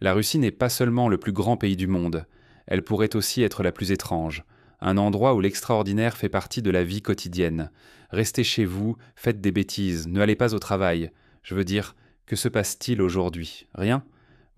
La Russie n'est pas seulement le plus grand pays du monde, elle pourrait aussi être la plus étrange, un endroit où l'extraordinaire fait partie de la vie quotidienne. Restez chez vous, faites des bêtises, ne allez pas au travail. Je veux dire, que se passe-t-il aujourd'hui? Rien?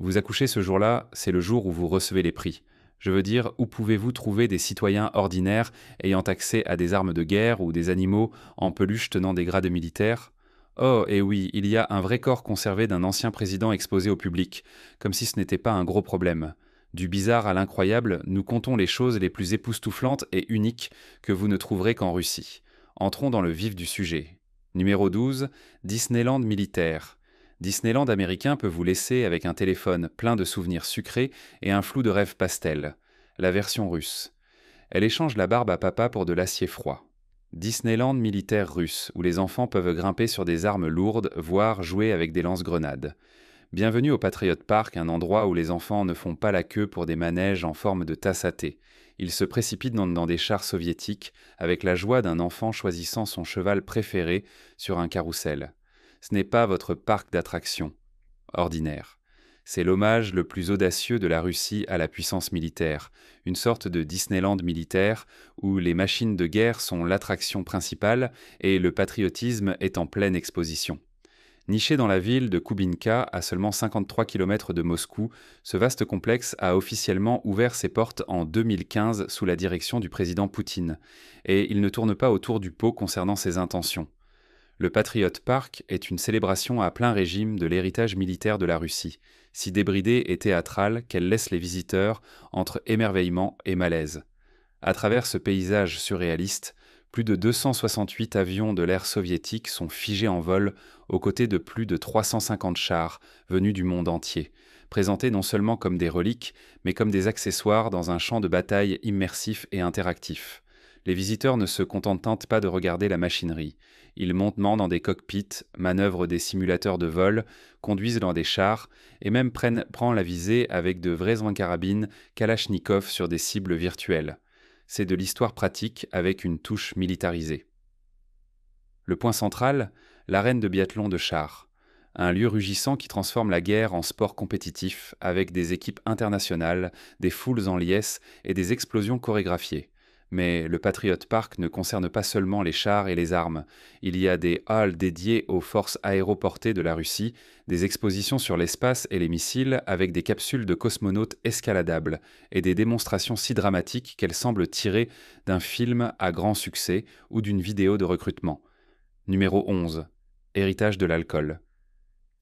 Vous accouchez ce jour-là, c'est le jour où vous recevez les prix. Je veux dire, où pouvez-vous trouver des citoyens ordinaires ayant accès à des armes de guerre ou des animaux en peluche tenant des grades militaires? Oh, et oui, il y a un vrai corps conservé d'un ancien président exposé au public, comme si ce n'était pas un gros problème. Du bizarre à l'incroyable, nous comptons les choses les plus époustouflantes et uniques que vous ne trouverez qu'en Russie. Entrons dans le vif du sujet. Numéro 12, Disneyland militaire. Disneyland américain peut vous laisser avec un téléphone plein de souvenirs sucrés et un flou de rêves pastels. La version russe. Elle échange la barbe à papa pour de l'acier froid. Disneyland militaire russe, où les enfants peuvent grimper sur des armes lourdes, voire jouer avec des lance-grenades. Bienvenue au Patriot Park, un endroit où les enfants ne font pas la queue pour des manèges en forme de tasse à thé. Ils se précipitent dans des chars soviétiques avec la joie d'un enfant choisissant son cheval préféré sur un carrousel. Ce n'est pas votre parc d'attractions ordinaire. C'est l'hommage le plus audacieux de la Russie à la puissance militaire, une sorte de Disneyland militaire où les machines de guerre sont l'attraction principale et le patriotisme est en pleine exposition. Niché dans la ville de Koubinka, à seulement 53 km de Moscou, ce vaste complexe a officiellement ouvert ses portes en 2015 sous la direction du président Poutine, et il ne tourne pas autour du pot concernant ses intentions. Le Patriot Park est une célébration à plein régime de l'héritage militaire de la Russie, si débridée et théâtrale qu'elle laisse les visiteurs entre émerveillement et malaise. À travers ce paysage surréaliste, plus de 268 avions de l'ère soviétique sont figés en vol aux côtés de plus de 350 chars venus du monde entier, présentés non seulement comme des reliques, mais comme des accessoires dans un champ de bataille immersif et interactif. Les visiteurs ne se contentent pas de regarder la machinerie. Ils montent dans des cockpits, manœuvrent des simulateurs de vol, conduisent dans des chars et même prennent la visée avec de vraies carabines Kalachnikov sur des cibles virtuelles. C'est de l'histoire pratique avec une touche militarisée. Le point central, l'arène de biathlon de chars. Un lieu rugissant qui transforme la guerre en sport compétitif avec des équipes internationales, des foules en liesse et des explosions chorégraphiées. Mais le Patriot Park ne concerne pas seulement les chars et les armes. Il y a des halls dédiés aux forces aéroportées de la Russie, des expositions sur l'espace et les missiles avec des capsules de cosmonautes escaladables et des démonstrations si dramatiques qu'elles semblent tirées d'un film à grand succès ou d'une vidéo de recrutement. Numéro 11. Héritage de l'alcool.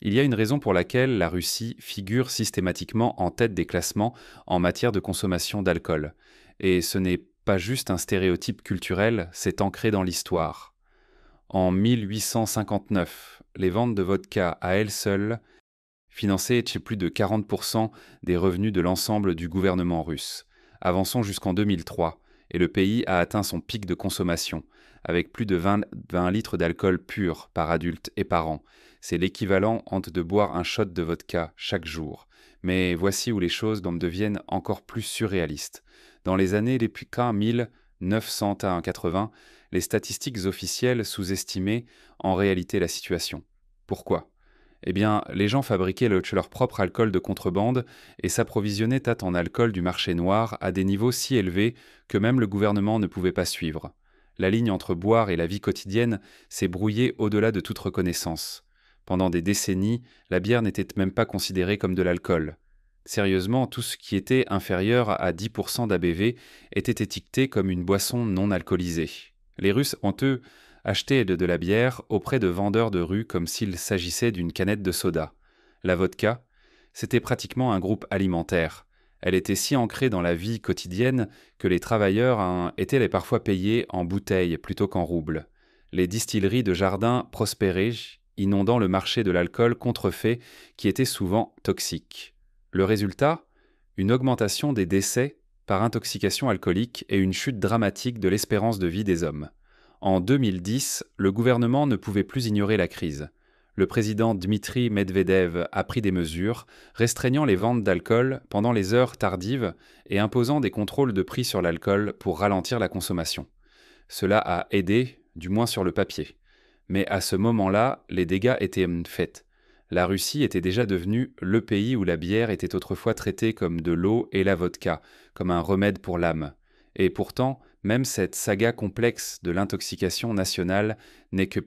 Il y a une raison pour laquelle la Russie figure systématiquement en tête des classements en matière de consommation d'alcool. Et ce n'est pas juste un stéréotype culturel, c'est ancré dans l'histoire. En 1859, les ventes de vodka à elles seules finançaient chez plus de 40% des revenus de l'ensemble du gouvernement russe. Avançons jusqu'en 2003, et le pays a atteint son pic de consommation, avec plus de 20 litres d'alcool pur par adulte et par an. C'est l'équivalent de boire un shot de vodka chaque jour. Mais voici où les choses deviennent encore plus surréalistes. Dans les années les plus 1980, les statistiques officielles sous-estimaient en réalité la situation. Pourquoi? Eh bien, les gens fabriquaient leur propre alcool de contrebande et s'approvisionnaient en alcool du marché noir à des niveaux si élevés que même le gouvernement ne pouvait pas suivre. La ligne entre boire et la vie quotidienne s'est brouillée au-delà de toute reconnaissance. Pendant des décennies, la bière n'était même pas considérée comme de l'alcool. Sérieusement, tout ce qui était inférieur à 10% d'ABV était étiqueté comme une boisson non alcoolisée. Les Russes ont, eux, acheté de la bière auprès de vendeurs de rue comme s'il s'agissait d'une canette de soda. La vodka, c'était pratiquement un groupe alimentaire. Elle était si ancrée dans la vie quotidienne que les travailleurs étaient parfois payés en bouteilles plutôt qu'en roubles. Les distilleries de jardin prospéraient, inondant le marché de l'alcool contrefait qui était souvent toxique. Le résultat? Une augmentation des décès par intoxication alcoolique et une chute dramatique de l'espérance de vie des hommes. En 2010, le gouvernement ne pouvait plus ignorer la crise. Le président Dmitri Medvedev a pris des mesures, restreignant les ventes d'alcool pendant les heures tardives et imposant des contrôles de prix sur l'alcool pour ralentir la consommation. Cela a aidé, du moins sur le papier. Mais à ce moment-là, les dégâts étaient faits. La Russie était déjà devenue le pays où la bière était autrefois traitée comme de l'eau et la vodka, comme un remède pour l'âme. Et pourtant, même cette saga complexe de l'intoxication nationale n'est que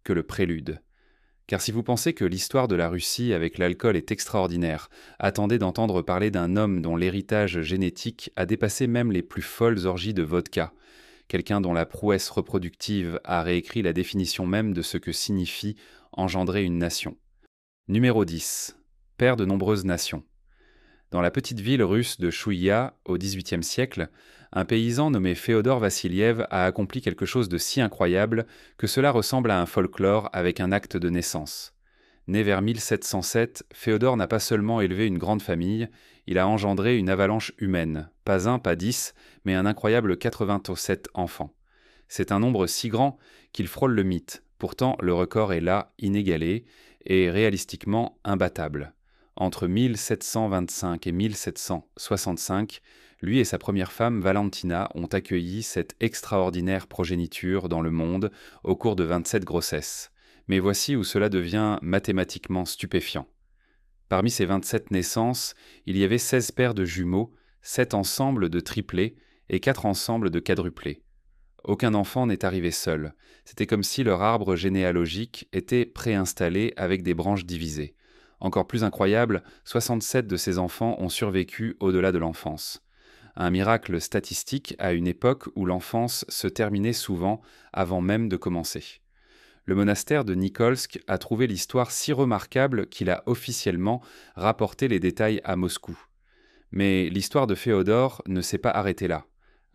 le prélude. Car si vous pensez que l'histoire de la Russie avec l'alcool est extraordinaire, attendez d'entendre parler d'un homme dont l'héritage génétique a dépassé même les plus folles orgies de vodka, quelqu'un dont la prouesse reproductive a réécrit la définition même de ce que signifie engendrer une nation. Numéro 10. Père de nombreuses nations. Dans la petite ville russe de Chouïa, au XVIIIe siècle, un paysan nommé Féodor Vassiliev a accompli quelque chose de si incroyable que cela ressemble à un folklore avec un acte de naissance. Né vers 1707, Féodor n'a pas seulement élevé une grande famille, il a engendré une avalanche humaine, pas un, pas 10, mais un incroyable 87 enfants. C'est un nombre si grand qu'il frôle le mythe, pourtant le record est là, inégalé, et réalistiquement imbattable. Entre 1725 et 1765, lui et sa première femme, Valentina, ont accueilli cette extraordinaire progéniture dans le monde au cours de 27 grossesses. Mais voici où cela devient mathématiquement stupéfiant. Parmi ces 27 naissances, il y avait 16 paires de jumeaux, 7 ensembles de triplés et 4 ensembles de quadruplés. Aucun enfant n'est arrivé seul. C'était comme si leur arbre généalogique était préinstallé avec des branches divisées. Encore plus incroyable, 67 de ces enfants ont survécu au-delà de l'enfance. Un miracle statistique à une époque où l'enfance se terminait souvent avant même de commencer. Le monastère de Nikolsk a trouvé l'histoire si remarquable qu'il a officiellement rapporté les détails à Moscou. Mais l'histoire de Féodor ne s'est pas arrêtée là.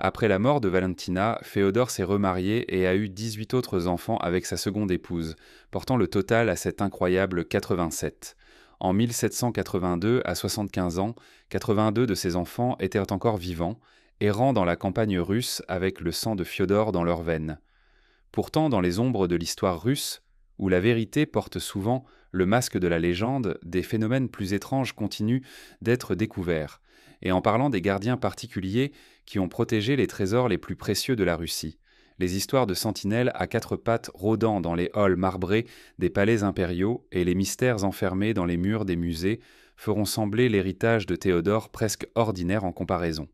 Après la mort de Valentina, Féodor s'est remarié et a eu 18 autres enfants avec sa seconde épouse, portant le total à cet incroyable 87. En 1782, à 75 ans, 82 de ses enfants étaient encore vivants, errant dans la campagne russe avec le sang de Féodor dans leurs veines. Pourtant, dans les ombres de l'histoire russe, où la vérité porte souvent le masque de la légende, des phénomènes plus étranges continuent d'être découverts, et en parlant des gardiens particuliers qui ont protégé les trésors les plus précieux de la Russie, les histoires de sentinelles à quatre pattes rôdant dans les halls marbrés des palais impériaux et les mystères enfermés dans les murs des musées feront sembler l'héritage de Théodore presque ordinaire en comparaison.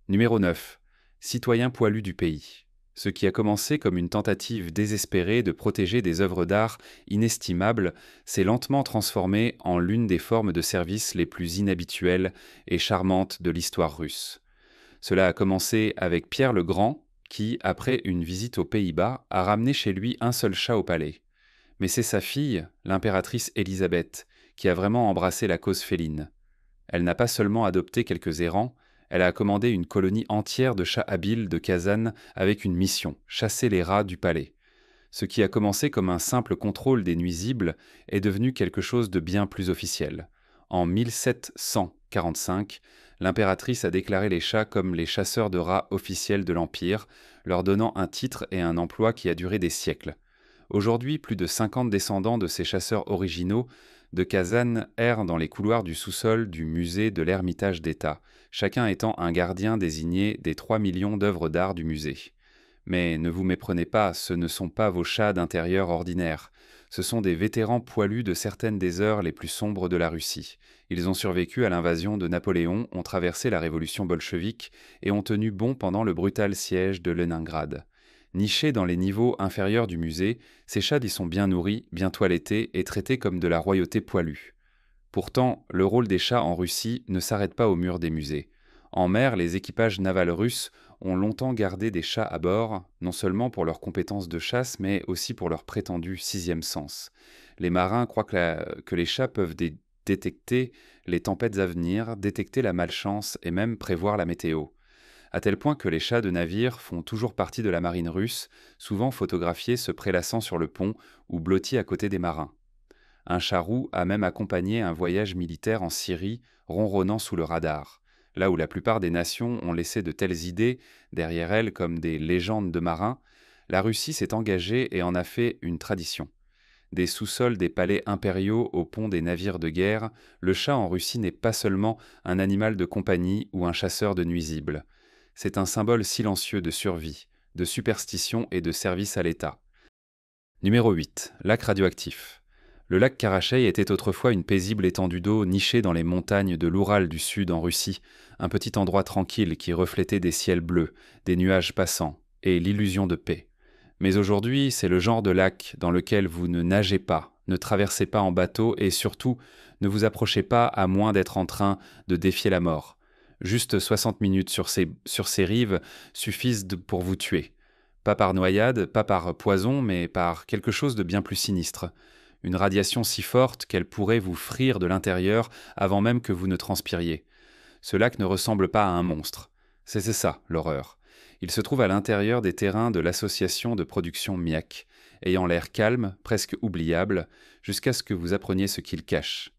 Numéro 9. Citoyen poilu du pays. Ce qui a commencé comme une tentative désespérée de protéger des œuvres d'art inestimables s'est lentement transformé en l'une des formes de service les plus inhabituelles et charmantes de l'histoire russe. Cela a commencé avec Pierre le Grand, qui, après une visite aux Pays-Bas, a ramené chez lui un seul chat au palais. Mais c'est sa fille, l'impératrice Élisabeth, qui a vraiment embrassé la cause féline. Elle n'a pas seulement adopté quelques errants, elle a commandé une colonie entière de chats habiles de Kazan avec une mission, chasser les rats du palais. Ce qui a commencé comme un simple contrôle des nuisibles est devenu quelque chose de bien plus officiel. En 1745, l'impératrice a déclaré les chats comme les chasseurs de rats officiels de l'Empire, leur donnant un titre et un emploi qui a duré des siècles. Aujourd'hui, plus de 50 descendants de ces chasseurs originaux de Kazan errent dans les couloirs du sous-sol du musée de l'Ermitage d'État, chacun étant un gardien désigné des 3 millions d'œuvres d'art du musée. Mais ne vous méprenez pas, ce ne sont pas vos chats d'intérieur ordinaires. Ce sont des vétérans poilus de certaines des heures les plus sombres de la Russie. Ils ont survécu à l'invasion de Napoléon, ont traversé la révolution bolchevique et ont tenu bon pendant le brutal siège de Leningrad. Nichés dans les niveaux inférieurs du musée, ces chats y sont bien nourris, bien toilettés et traités comme de la royauté poilue. Pourtant, le rôle des chats en Russie ne s'arrête pas au mur des musées. En mer, les équipages navals russes ont longtemps gardé des chats à bord, non seulement pour leurs compétences de chasse, mais aussi pour leur prétendu sixième sens. Les marins croient que les chats peuvent détecter les tempêtes à venir, détecter la malchance et même prévoir la météo. À tel point que les chats de navire font toujours partie de la marine russe, souvent photographiés se prélassant sur le pont ou blottis à côté des marins. Un chat roux a même accompagné un voyage militaire en Syrie, ronronnant sous le radar. Là où la plupart des nations ont laissé de telles idées derrière elles comme des légendes de marins, la Russie s'est engagée et en a fait une tradition. Des sous-sols des palais impériaux au pont des navires de guerre, le chat en Russie n'est pas seulement un animal de compagnie ou un chasseur de nuisibles. C'est un symbole silencieux de survie, de superstition et de service à l'État. Numéro 8. Lac radioactif. Le lac Karachai était autrefois une paisible étendue d'eau nichée dans les montagnes de l'Oural du Sud en Russie, un petit endroit tranquille qui reflétait des ciels bleus, des nuages passants, et l'illusion de paix. Mais aujourd'hui, c'est le genre de lac dans lequel vous ne nagez pas, ne traversez pas en bateau et surtout, ne vous approchez pas à moins d'être en train de défier la mort. Juste 60 minutes sur ces rives suffisent pour vous tuer. Pas par noyade, pas par poison, mais par quelque chose de bien plus sinistre. Une radiation si forte qu'elle pourrait vous frire de l'intérieur avant même que vous ne transpiriez. Ce lac ne ressemble pas à un monstre. C'est ça, l'horreur. Il se trouve à l'intérieur des terrains de l'association de production MIAC, ayant l'air calme, presque oubliable, jusqu'à ce que vous appreniez ce qu'il cache.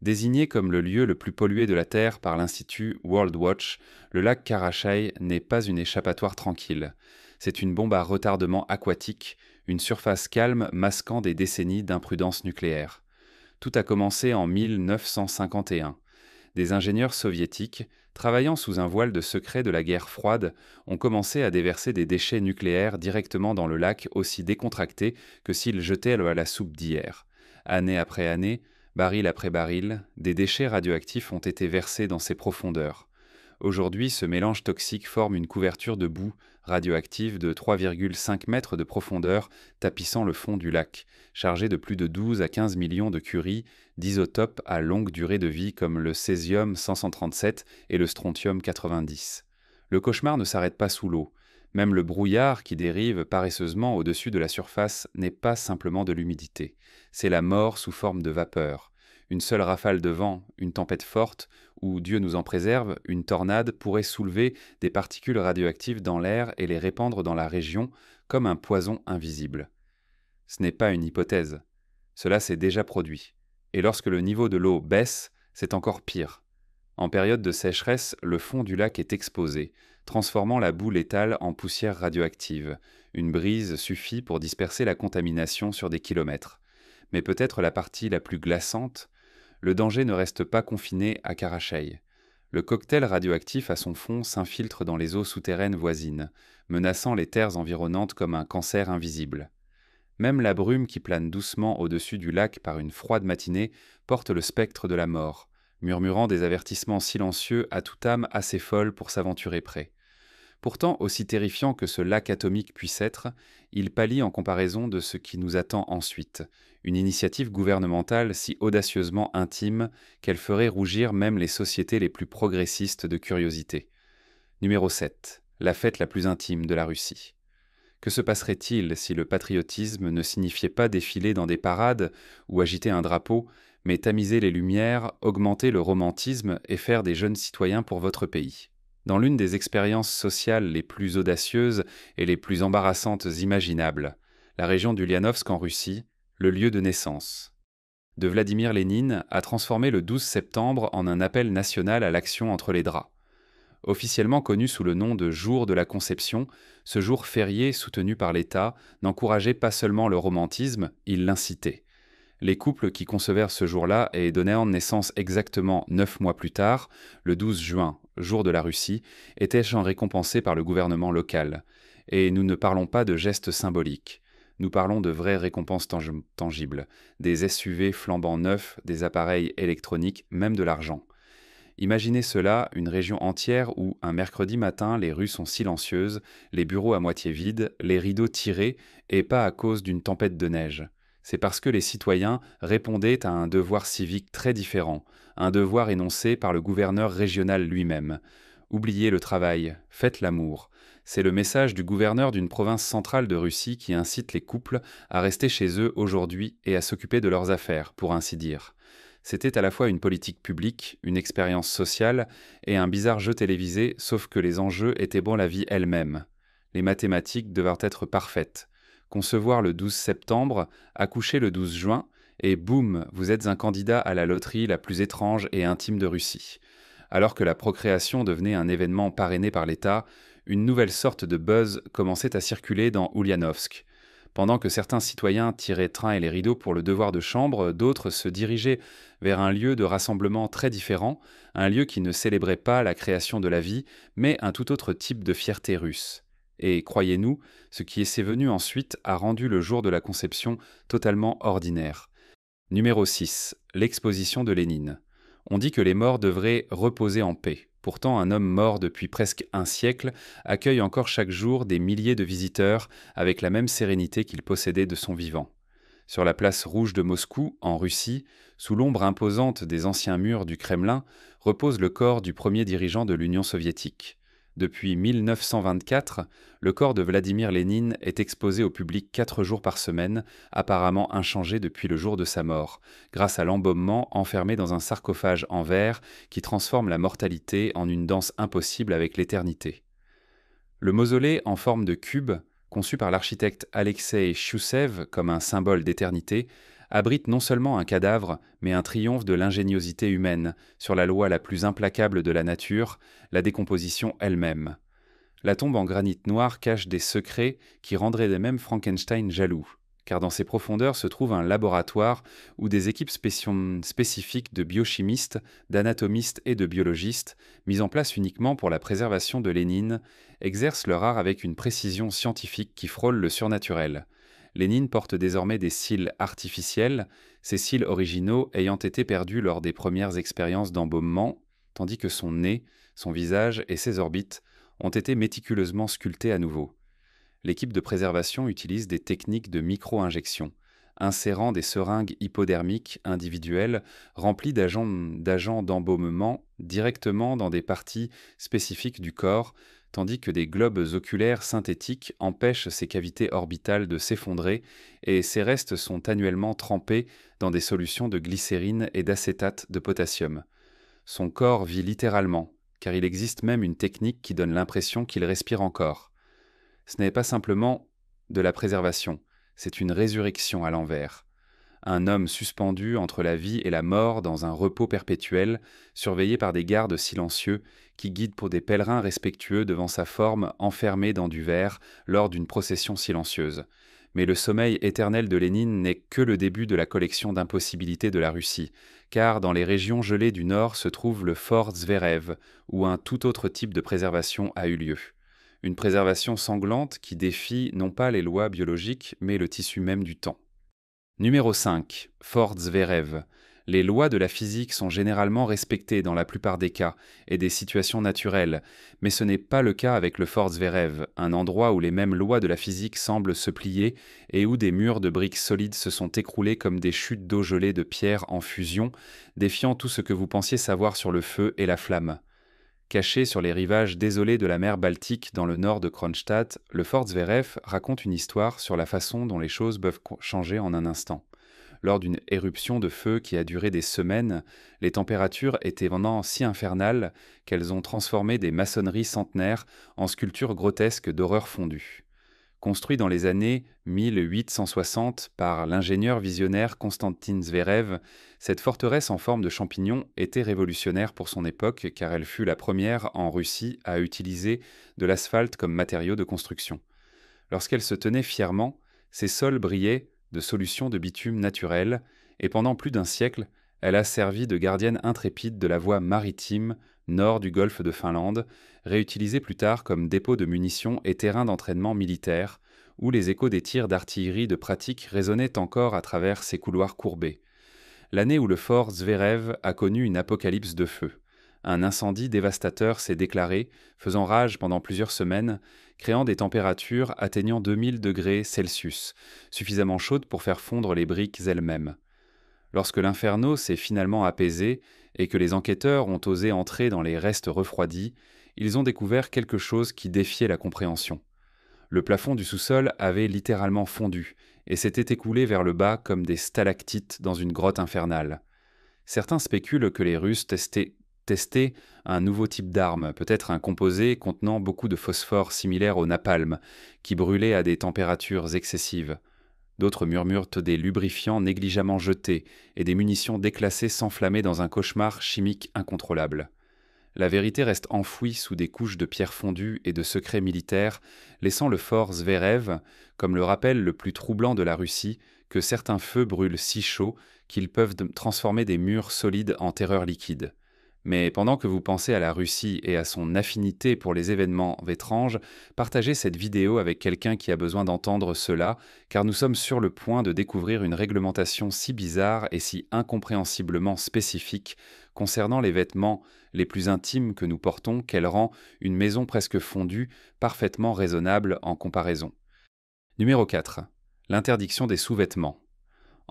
Désigné comme le lieu le plus pollué de la Terre par l'Institut World Watch, le lac Karachai n'est pas une échappatoire tranquille. C'est une bombe à retardement aquatique, une surface calme masquant des décennies d'imprudence nucléaire. Tout a commencé en 1951. Des ingénieurs soviétiques, travaillant sous un voile de secret de la guerre froide, ont commencé à déverser des déchets nucléaires directement dans le lac aussi décontractés que s'ils jetaient à la soupe d'hier. Année après année, baril après baril, des déchets radioactifs ont été versés dans ces profondeurs. Aujourd'hui, ce mélange toxique forme une couverture de boue radioactive de 3,5 mètres de profondeur tapissant le fond du lac, chargé de plus de 12 à 15 millions de curies d'isotopes à longue durée de vie comme le césium-537 et le strontium-90. Le cauchemar ne s'arrête pas sous l'eau. Même le brouillard qui dérive paresseusement au-dessus de la surface n'est pas simplement de l'humidité. C'est la mort sous forme de vapeur. Une seule rafale de vent, une tempête forte, ou Dieu nous en préserve, une tornade pourrait soulever des particules radioactives dans l'air et les répandre dans la région comme un poison invisible. Ce n'est pas une hypothèse. Cela s'est déjà produit. Et lorsque le niveau de l'eau baisse, c'est encore pire. En période de sécheresse, le fond du lac est exposé, transformant la boue létale en poussière radioactive. Une brise suffit pour disperser la contamination sur des kilomètres. Mais peut-être la partie la plus glaçante, le danger ne reste pas confiné à Karachai. Le cocktail radioactif à son fond s'infiltre dans les eaux souterraines voisines, menaçant les terres environnantes comme un cancer invisible. Même la brume qui plane doucement au-dessus du lac par une froide matinée porte le spectre de la mort, murmurant des avertissements silencieux à toute âme assez folle pour s'aventurer près. Pourtant, aussi terrifiant que ce lac atomique puisse être, il pâlit en comparaison de ce qui nous attend ensuite, une initiative gouvernementale si audacieusement intime qu'elle ferait rougir même les sociétés les plus progressistes de curiosité. Numéro 7. La fête la plus intime de la Russie. Que se passerait-il si le patriotisme ne signifiait pas défiler dans des parades ou agiter un drapeau, mais tamiser les lumières, augmenter le romantisme et faire des jeunes citoyens pour votre pays ? Dans l'une des expériences sociales les plus audacieuses et les plus embarrassantes imaginables, la région d'Ulyanovsk en Russie, le lieu de naissance de Vladimir Lénine a transformé le 12 septembre en un appel national à l'action entre les draps. Officiellement connu sous le nom de Jour de la Conception, ce jour férié soutenu par l'État n'encourageait pas seulement le romantisme, il l'incitait. Les couples qui concevèrent ce jour-là et donnèrent naissance exactement 9 mois plus tard, le 12 juin, jour de la Russie, étaient récompensés par le gouvernement local. Et nous ne parlons pas de gestes symboliques. Nous parlons de vraies récompenses tangibles, des SUV flambant neufs, des appareils électroniques, même de l'argent. Imaginez cela, une région entière où, un mercredi matin, les rues sont silencieuses, les bureaux à moitié vides, les rideaux tirés, et pas à cause d'une tempête de neige. C'est parce que les citoyens répondaient à un devoir civique très différent, un devoir énoncé par le gouverneur régional lui-même. Oubliez le travail, faites l'amour. C'est le message du gouverneur d'une province centrale de Russie qui incite les couples à rester chez eux aujourd'hui et à s'occuper de leurs affaires, pour ainsi dire. C'était à la fois une politique publique, une expérience sociale et un bizarre jeu télévisé, sauf que les enjeux étaient la vie elle-même. Les mathématiques devaient être parfaites. Concevoir le 12 septembre, accoucher le 12 juin, et boum, vous êtes un candidat à la loterie la plus étrange et intime de Russie. Alors que la procréation devenait un événement parrainé par l'État, une nouvelle sorte de buzz commençait à circuler dans Ulyanovsk. Pendant que certains citoyens tiraient train et les rideaux pour le devoir de chambre, d'autres se dirigeaient vers un lieu de rassemblement très différent, un lieu qui ne célébrait pas la création de la vie, mais un tout autre type de fierté russe. Et, croyez-nous, ce qui s'est venu ensuite a rendu le jour de la conception totalement ordinaire. Numéro 6. L'exposition de Lénine. On dit que les morts devraient reposer en paix. Pourtant, un homme mort depuis presque un siècle accueille encore chaque jour des milliers de visiteurs avec la même sérénité qu'il possédait de son vivant. Sur la place rouge de Moscou, en Russie, sous l'ombre imposante des anciens murs du Kremlin, repose le corps du premier dirigeant de l'Union soviétique. Depuis 1924, le corps de Vladimir Lénine est exposé au public 4 jours par semaine, apparemment inchangé depuis le jour de sa mort, grâce à l'embaumement enfermé dans un sarcophage en verre qui transforme la mortalité en une danse impossible avec l'éternité. Le mausolée en forme de cube, conçu par l'architecte Alexei Choussev comme un symbole d'éternité, abrite non seulement un cadavre, mais un triomphe de l'ingéniosité humaine sur la loi la plus implacable de la nature, la décomposition elle-même. La tombe en granit noir cache des secrets qui rendraient même Frankenstein jaloux, car dans ses profondeurs se trouve un laboratoire où des équipes spécifiques de biochimistes, d'anatomistes et de biologistes, mises en place uniquement pour la préservation de Lénine, exercent leur art avec une précision scientifique qui frôle le surnaturel. Lénine porte désormais des cils artificiels, ces cils originaux ayant été perdus lors des premières expériences d'embaumement, tandis que son nez, son visage et ses orbites ont été méticuleusement sculptés à nouveau. L'équipe de préservation utilise des techniques de micro-injection, insérant des seringues hypodermiques individuelles remplies d'agents d'embaumement directement dans des parties spécifiques du corps, tandis que des globes oculaires synthétiques empêchent ces cavités orbitales de s'effondrer et ces restes sont annuellement trempés dans des solutions de glycérine et d'acétate de potassium. Son corps vit littéralement, car il existe même une technique qui donne l'impression qu'il respire encore. Ce n'est pas simplement de la préservation, c'est une résurrection à l'envers. Un homme suspendu entre la vie et la mort dans un repos perpétuel, surveillé par des gardes silencieux qui guident pour des pèlerins respectueux devant sa forme enfermée dans du verre lors d'une procession silencieuse. Mais le sommeil éternel de Lénine n'est que le début de la collection d'impossibilités de la Russie, car dans les régions gelées du Nord se trouve le fort Zverev, où un tout autre type de préservation a eu lieu. Une préservation sanglante qui défie non pas les lois biologiques, mais le tissu même du temps. Numéro 5. Fort Zverev. Les lois de la physique sont généralement respectées dans la plupart des cas et des situations naturelles, mais ce n'est pas le cas avec le Fort Zverev, un endroit où les mêmes lois de la physique semblent se plier et où des murs de briques solides se sont écroulés comme des chutes d'eau gelée de pierre en fusion, défiant tout ce que vous pensiez savoir sur le feu et la flamme. Caché sur les rivages désolés de la mer Baltique dans le nord de Kronstadt, le Fort Zverev raconte une histoire sur la façon dont les choses peuvent changer en un instant. Lors d'une éruption de feu qui a duré des semaines, les températures étaient vraiment si infernales qu'elles ont transformé des maçonneries centenaires en sculptures grotesques d'horreur fondue. Construit dans les années 1860 par l'ingénieur visionnaire Konstantin Zverev, cette forteresse en forme de champignon était révolutionnaire pour son époque car elle fut la première en Russie à utiliser de l'asphalte comme matériau de construction. Lorsqu'elle se tenait fièrement, ses sols brillaient de solutions de bitume naturel et pendant plus d'un siècle, elle a servi de gardienne intrépide de la voie maritime nord du golfe de Finlande, réutilisée plus tard comme dépôt de munitions et terrain d'entraînement militaire, où les échos des tirs d'artillerie de pratique résonnaient encore à travers ces couloirs courbés. L'année où le fort Zverev a connu une apocalypse de feu. Un incendie dévastateur s'est déclaré, faisant rage pendant plusieurs semaines, créant des températures atteignant 2000 degrés Celsius, suffisamment chaudes pour faire fondre les briques elles-mêmes. Lorsque l'inferno s'est finalement apaisé et que les enquêteurs ont osé entrer dans les restes refroidis, ils ont découvert quelque chose qui défiait la compréhension. Le plafond du sous-sol avait littéralement fondu et s'était écoulé vers le bas comme des stalactites dans une grotte infernale. Certains spéculent que les Russes testaient un nouveau type d'arme, peut-être un composé contenant beaucoup de phosphore similaire au napalm, qui brûlait à des températures excessives. D'autres murmurent des lubrifiants négligemment jetés et des munitions déclassées s'enflammer dans un cauchemar chimique incontrôlable. La vérité reste enfouie sous des couches de pierre fondue et de secrets militaires, laissant le fort Zverev comme le rappel le plus troublant de la Russie que certains feux brûlent si chaud qu'ils peuvent transformer des murs solides en terreur liquide. Mais pendant que vous pensez à la Russie et à son affinité pour les événements étranges, partagez cette vidéo avec quelqu'un qui a besoin d'entendre cela, car nous sommes sur le point de découvrir une réglementation si bizarre et si incompréhensiblement spécifique concernant les vêtements les plus intimes que nous portons qu'elle rend une maison presque fondue parfaitement raisonnable en comparaison. Numéro 4. L'interdiction des sous-vêtements.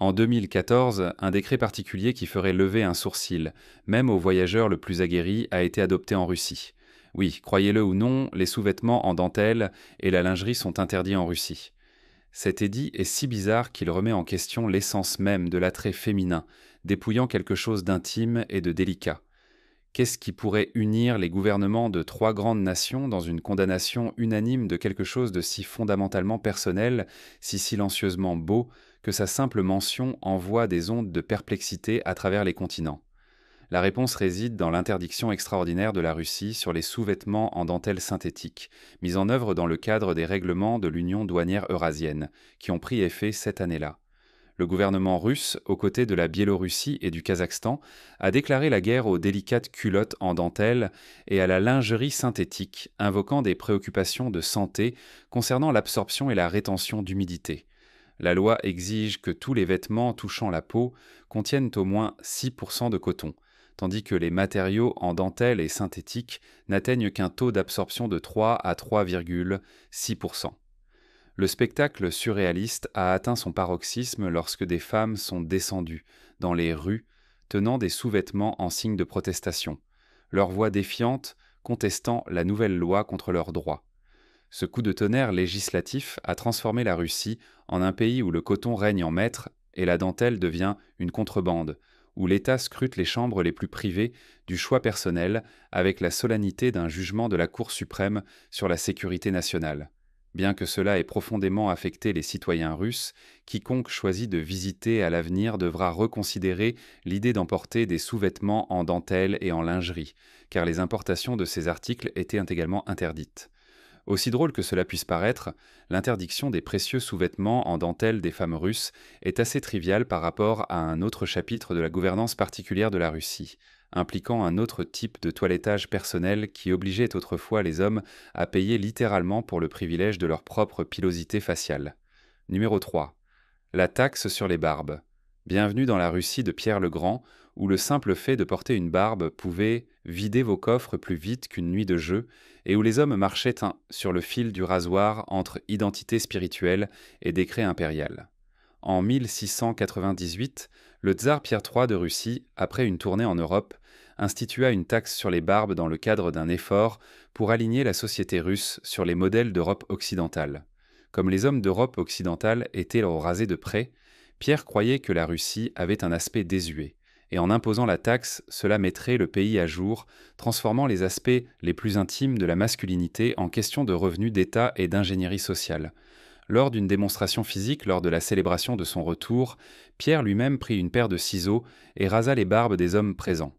En 2014, un décret particulier qui ferait lever un sourcil, même aux voyageurs le plus aguerris, a été adopté en Russie. Oui, croyez-le ou non, les sous-vêtements en dentelle et la lingerie sont interdits en Russie. Cet édit est si bizarre qu'il remet en question l'essence même de l'attrait féminin, dépouillant quelque chose d'intime et de délicat. Qu'est-ce qui pourrait unir les gouvernements de 3 grandes nations dans une condamnation unanime de quelque chose de si fondamentalement personnel, si silencieusement beau, que sa simple mention envoie des ondes de perplexité à travers les continents? La réponse réside dans l'interdiction extraordinaire de la Russie sur les sous-vêtements en dentelle synthétique, mise en œuvre dans le cadre des règlements de l'Union douanière eurasienne, qui ont pris effet cette année-là. Le gouvernement russe, aux côtés de la Biélorussie et du Kazakhstan, a déclaré la guerre aux délicates culottes en dentelle et à la lingerie synthétique, invoquant des préoccupations de santé concernant l'absorption et la rétention d'humidité. La loi exige que tous les vêtements touchant la peau contiennent au moins 6% de coton, tandis que les matériaux en dentelle et synthétique n'atteignent qu'un taux d'absorption de 3 à 3,6%. Le spectacle surréaliste a atteint son paroxysme lorsque des femmes sont descendues dans les rues, tenant des sous-vêtements en signe de protestation, leur voix défiante contestant la nouvelle loi contre leurs droits. Ce coup de tonnerre législatif a transformé la Russie en un pays où le coton règne en maître et la dentelle devient une contrebande, où l'État scrute les chambres les plus privées du choix personnel avec la solennité d'un jugement de la Cour suprême sur la sécurité nationale. Bien que cela ait profondément affecté les citoyens russes, quiconque choisit de visiter à l'avenir devra reconsidérer l'idée d'emporter des sous-vêtements en dentelle et en lingerie, car les importations de ces articles étaient également interdites. Aussi drôle que cela puisse paraître, l'interdiction des précieux sous-vêtements en dentelle des femmes russes est assez triviale par rapport à un autre chapitre de la gouvernance particulière de la Russie, impliquant un autre type de toilettage personnel qui obligeait autrefois les hommes à payer littéralement pour le privilège de leur propre pilosité faciale. Numéro 3. La taxe sur les barbes. Bienvenue dans la Russie de Pierre le Grand, où le simple fait de porter une barbe pouvait vider vos coffres plus vite qu'une nuit de jeu, et où les hommes marchaient sur le fil du rasoir entre identité spirituelle et décret impérial. En 1698, le tsar Pierre III de Russie, après une tournée en Europe, institua une taxe sur les barbes dans le cadre d'un effort pour aligner la société russe sur les modèles d'Europe occidentale. Comme les hommes d'Europe occidentale étaient rasés de près, Pierre croyait que la Russie avait un aspect désuet, et en imposant la taxe, cela mettrait le pays à jour, transformant les aspects les plus intimes de la masculinité en question de revenus d'État et d'ingénierie sociale. Lors d'une démonstration physique lors de la célébration de son retour, Pierre lui-même prit une paire de ciseaux et rasa les barbes des hommes présents.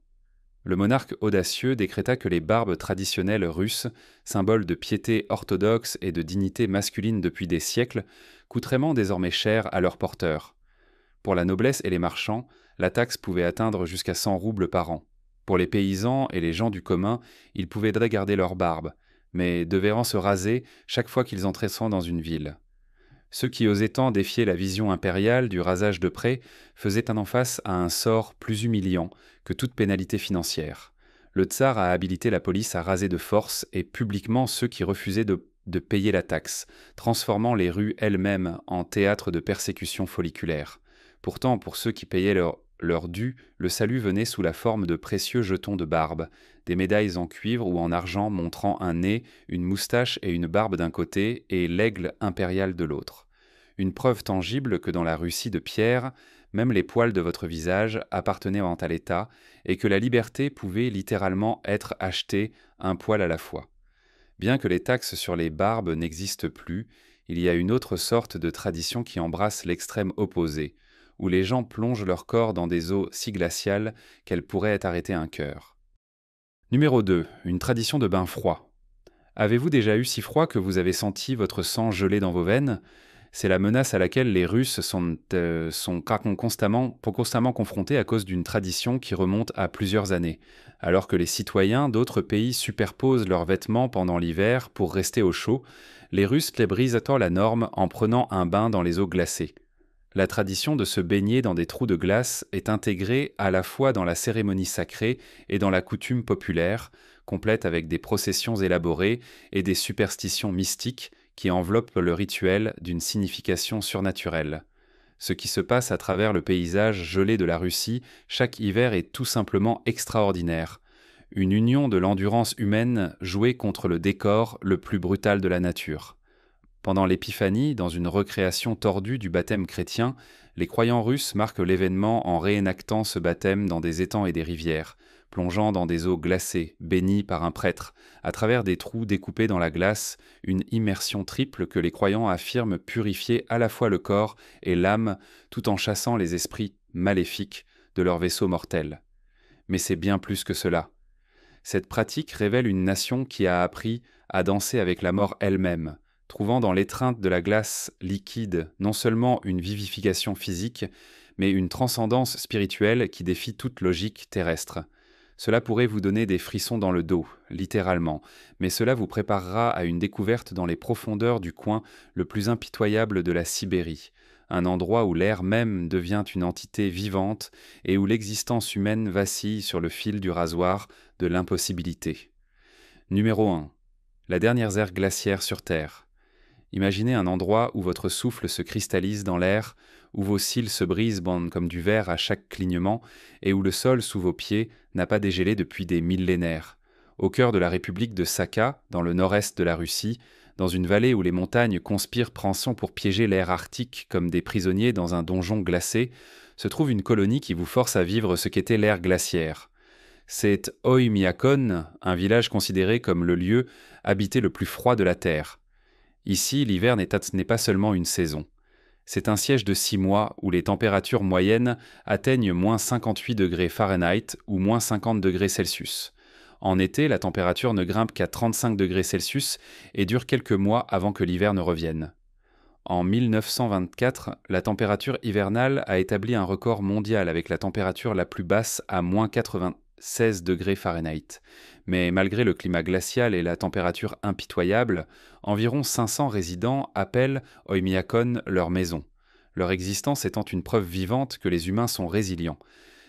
Le monarque audacieux décréta que les barbes traditionnelles russes, symbole de piété orthodoxe et de dignité masculine depuis des siècles, coûteraient désormais cher à leurs porteurs. Pour la noblesse et les marchands, la taxe pouvait atteindre jusqu'à 100 roubles par an. Pour les paysans et les gens du commun, ils pouvaient garder leur barbe, mais devaient se raser chaque fois qu'ils entraient dans une ville. Ceux qui osaient tant défier la vision impériale du rasage de près faisaient en face à un sort plus humiliant que toute pénalité financière. Le tsar a habilité la police à raser de force et publiquement ceux qui refusaient de payer la taxe, transformant les rues elles-mêmes en théâtre de persécutions folliculaires. Pourtant, pour ceux qui payaient leur dû, le salut venait sous la forme de précieux jetons de barbe, des médailles en cuivre ou en argent montrant un nez, une moustache et une barbe d'un côté et l'aigle impérial de l'autre. Une preuve tangible que dans la Russie de Pierre, même les poils de votre visage appartenaient à l'État et que la liberté pouvait littéralement être achetée un poil à la fois. Bien que les taxes sur les barbes n'existent plus, il y a une autre sorte de tradition qui embrasse l'extrême opposé, où les gens plongent leur corps dans des eaux si glaciales qu'elles pourraient arrêter un cœur. Numéro 2. Une tradition de bain froid. Avez-vous déjà eu si froid que vous avez senti votre sang geler dans vos veines ? C'est la menace à laquelle les Russes sont constamment confrontés à cause d'une tradition qui remonte à plusieurs années, alors que les citoyens d'autres pays superposent leurs vêtements pendant l'hiver pour rester au chaud. Les Russes les brisent la norme en prenant un bain dans les eaux glacées. La tradition de se baigner dans des trous de glace est intégrée à la fois dans la cérémonie sacrée et dans la coutume populaire, complète avec des processions élaborées et des superstitions mystiques qui enveloppent le rituel d'une signification surnaturelle. Ce qui se passe à travers le paysage gelé de la Russie chaque hiver est tout simplement extraordinaire. Une union de l'endurance humaine jouée contre le décor le plus brutal de la nature. Pendant l'Épiphanie, dans une recréation tordue du baptême chrétien, les croyants russes marquent l'événement en réénactant ce baptême dans des étangs et des rivières, plongeant dans des eaux glacées, bénies par un prêtre, à travers des trous découpés dans la glace, une immersion triple que les croyants affirment purifier à la fois le corps et l'âme, tout en chassant les esprits maléfiques de leur vaisseau mortel. Mais c'est bien plus que cela. Cette pratique révèle une nation qui a appris à danser avec la mort elle-même, trouvant dans l'étreinte de la glace liquide non seulement une vivification physique, mais une transcendance spirituelle qui défie toute logique terrestre. Cela pourrait vous donner des frissons dans le dos, littéralement, mais cela vous préparera à une découverte dans les profondeurs du coin le plus impitoyable de la Sibérie, un endroit où l'air même devient une entité vivante et où l'existence humaine vacille sur le fil du rasoir de l'impossibilité. Numéro 1. La dernière ère glaciaire sur Terre. Imaginez un endroit où votre souffle se cristallise dans l'air, où vos cils se brisent comme du verre à chaque clignement, et où le sol sous vos pieds n'a pas dégelé depuis des millénaires. Au cœur de la République de Sakha, dans le nord-est de la Russie, dans une vallée où les montagnes conspirent pensant pour piéger l'air arctique comme des prisonniers dans un donjon glacé, se trouve une colonie qui vous force à vivre ce qu'était l'ère glaciaire. C'est Oymyakon, un village considéré comme le lieu habité le plus froid de la Terre. Ici, l'hiver n'est pas seulement une saison. C'est un siège de 6 mois où les températures moyennes atteignent moins 58 degrés Fahrenheit ou moins 50 degrés Celsius. En été, la température ne grimpe qu'à 35 degrés Celsius et dure quelques mois avant que l'hiver ne revienne. En 1924, la température hivernale a établi un record mondial avec la température la plus basse à moins 96 degrés Fahrenheit. Mais malgré le climat glacial et la température impitoyable, environ 500 résidents appellent Oymyakon leur maison, leur existence étant une preuve vivante que les humains sont résilients.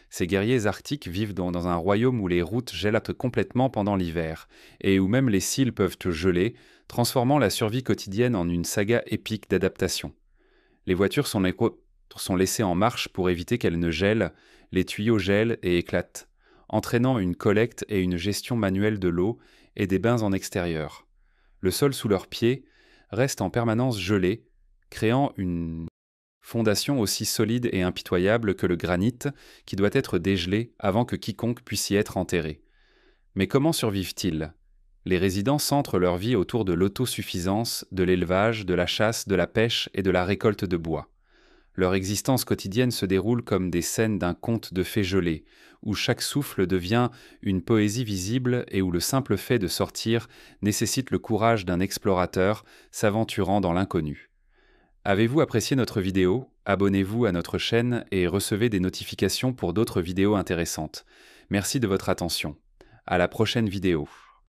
Ces guerriers arctiques vivent dans un royaume où les routes gèlent complètement pendant l'hiver, et où même les cils peuvent geler, transformant la survie quotidienne en une saga épique d'adaptation. Les voitures sont laissées en marche pour éviter qu'elles ne gèlent, les tuyaux gèlent et éclatent, entraînant une collecte et une gestion manuelle de l'eau et des bains en extérieur. Le sol sous leurs pieds reste en permanence gelé, créant une fondation aussi solide et impitoyable que le granit qui doit être dégelé avant que quiconque puisse y être enterré. Mais comment survivent-ils ? Les résidents centrent leur vie autour de l'autosuffisance, de l'élevage, de la chasse, de la pêche et de la récolte de bois. Leur existence quotidienne se déroule comme des scènes d'un conte de fées gelées, où chaque souffle devient une poésie visible et où le simple fait de sortir nécessite le courage d'un explorateur s'aventurant dans l'inconnu. Avez-vous apprécié notre vidéo ? Abonnez-vous à notre chaîne et recevez des notifications pour d'autres vidéos intéressantes. Merci de votre attention. À la prochaine vidéo.